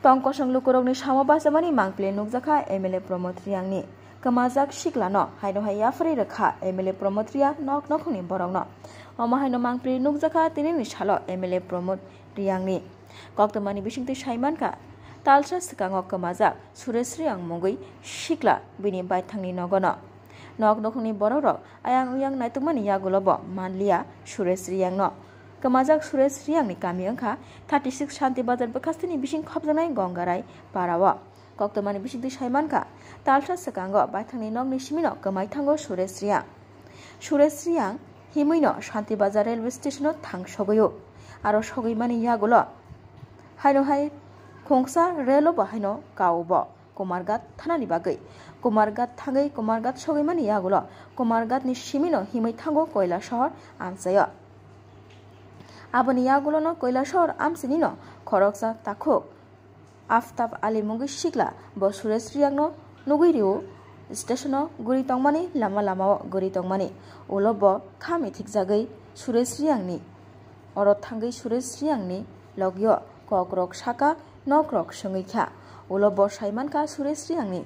tongkosong lukurokni samo basamani mangple nukjaka MLA Pramod Riyangni kamajak siklano haino haya fri rekha MLA Pramod Riya nok nokhni borokno omo haino mangple nukjaka tinini salo MLA Pramod Riyangni koktomani bisingti saimanka talsa sikango kamajak Suresh Riyang mungui sikla bini baithangni nogono nok nokhni borok ayang uyang naitukmani yagulobo manliya Suresh Riyangno kamajak Suresh Riyangni kami angkha 36 Shanti Bazar bekastini bising khobjanai Gongarai parawa koktomani bisingti saimanka talsa sikango baithangni nokni simino kamai thango Suresh Riyang himuino Shanti Bazar railway stationo thangsogoyo aro sogoimani yagulo haino hai khongsa relo bahaino kaubo Kumargat thanani bagai Kumargat thangai Kumargat sogoimani yagulo Kumargatni simino himai thango Koilashahar amsayo aboni yagulono Koilashahar amsinino khoroksa takhok Aftab Ali mungui sikla bo Suresh Riyangno nugui riu stationo guri tongmani lama guri tongmani ulobo khami thikjagai Suresh Riyangni oro thangai Suresh Riyangni logyo kokrok saka nokrok sungikha ulobo saimanka Suresh Riyangni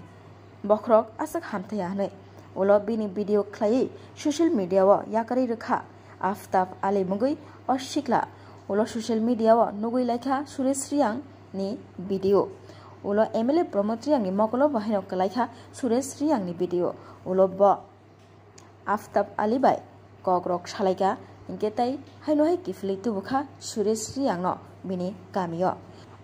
bokrok asak hamthaya hanai ulo bini video khlai social media o yakari rekha Aftab Ali mungui osikla ulo social media o nugui laikha Suresh Riyang ni video ulo MLA Pramod Riyangni mokolo bahaino kalaikha Suresh Riyangni video ulo bo Aftab Ali bai kokrok salaika inketai haino hai kifli tubukha Suresh Riyangno bini kamio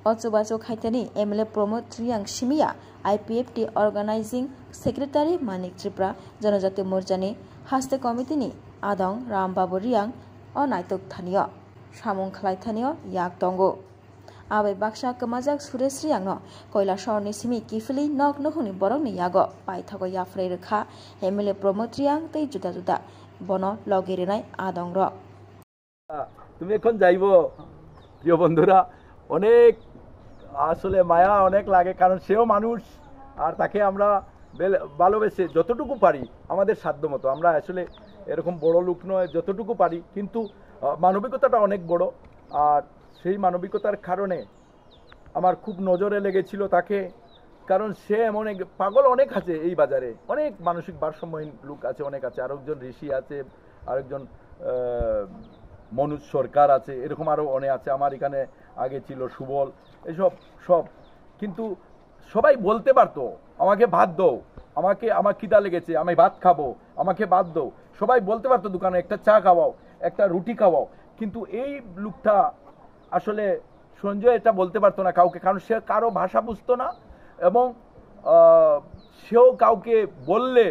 ochubacho khaitani MLA Pramod Riyang simia IPFT organizing secretary Manik Tripura Janajati Morjani haste committee ni adong Rambabu Riyang o naitok thanio samung khlai thanio yak tongo abai baksa kamajak Suresh Riyangno Koilashahar ni simi kifli nok nokhuni borokni yago paithago yafrei rekha MLA Pramod Riyang tei juda bono logirinai adong ro তুমি এখন যাইবো প্রিয় বন্ধুরা অনেক আসলে মায়া অনেক লাগে কারণ সেও মানুষ আর তাকে আমরা ভালোবেসে যতটুকু পারি আমাদের সাধ্যমতো আমরা আসলে এরকম বড় লোক নয় যতটুকু পারি কিন্তু মানবিকতাটা অনেক বড় আর সেই মানবিকতার কারণে আমার খুব নজরে লেগেছিল তাকে কারণ সে এমন এক পাগল অনেক আছে এই বাজারে অনেক মানসিক ভারসাম্যহীন লোক আছে অনেক আছে আরেকজন ঋষি আছে আরেকজন মনোজ সরকার আছে এরকম আরো অনেক আছে আমার এখানে আগে ছিল সুবল এসব সব কিন্তু সবাই বলতে পারতো আমাকে ভাত দাও আমার খিদা লেগেছে আমি ভাত খাবো আমাকে ভাত দাও সবাই বলতে পারতো দোকানে একটা চা খাওয়াও একটা রুটি খাওয়াও কিন্তু এই লোকটা আসলে সঞ্জয় এটা বলতে পারতো না কাউকে কারণ সে কারো ভাষা বুঝতো না এবং সেও কাউকে বললে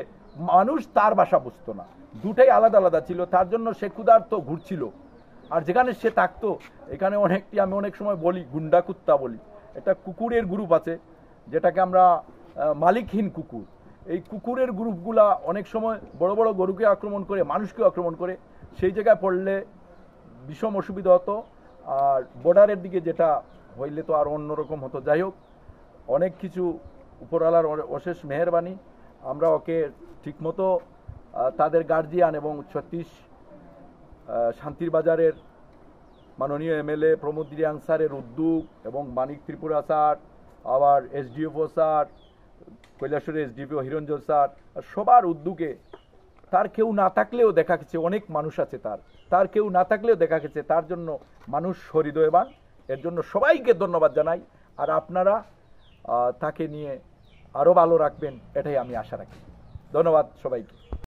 মানুষ তার ভাষা বুঝতো না দুটাই আলাদা আলাদা ছিল তার জন্য সে ক্ষুধার্ত ঘুরছিল আর যেখানে সে থাকতো এখানে অনেকটি আমি অনেক সময় বলি গুন্ডা কুত্তা বলি এটা কুকুরের গ্রুপ আছে যেটাকে আমরা মালিকহীন কুকুর এই কুকুরের গ্রুপগুলা অনেক সময় বড় বড় গরুকে আক্রমণ করে মানুষকে আক্রমণ করে সেই জায়গায় পড়লে বিষম অসুবিধা হতো আর বর্ডারের দিকে যেটা হইলে তো আর অন্যরকম হতো যাই হোক অনেক কিছু উপরওয়ালার অশেষ মেহেরবানি আমরা ওকে ঠিকমতো তাদের গার্জিয়ান এবং 36 শান্তির বাজারের মাননীয় MLA প্রমোদ রিয়াং স্যারের উদ্যোগ এবং মানিক ত্রিপুরা স্যার আবার SDFO স্যার কৈলাসহরের SDPO হিরঞ্জন স্যার সবার উদ্যোগে তার কেউ না থাকলেও দেখা গেছে অনেক মানুষ আছে তার কেউ না থাকলেও দেখা গেছে তার জন্য মানুষ হৃদয়বান এর জন্য সবাইকে ধন্যবাদ জানাই আর আপনারা তাকে নিয়ে আরো ভালো রাখবেন এটাই আমি আশা রাখি ধন্যবাদ সবাইকে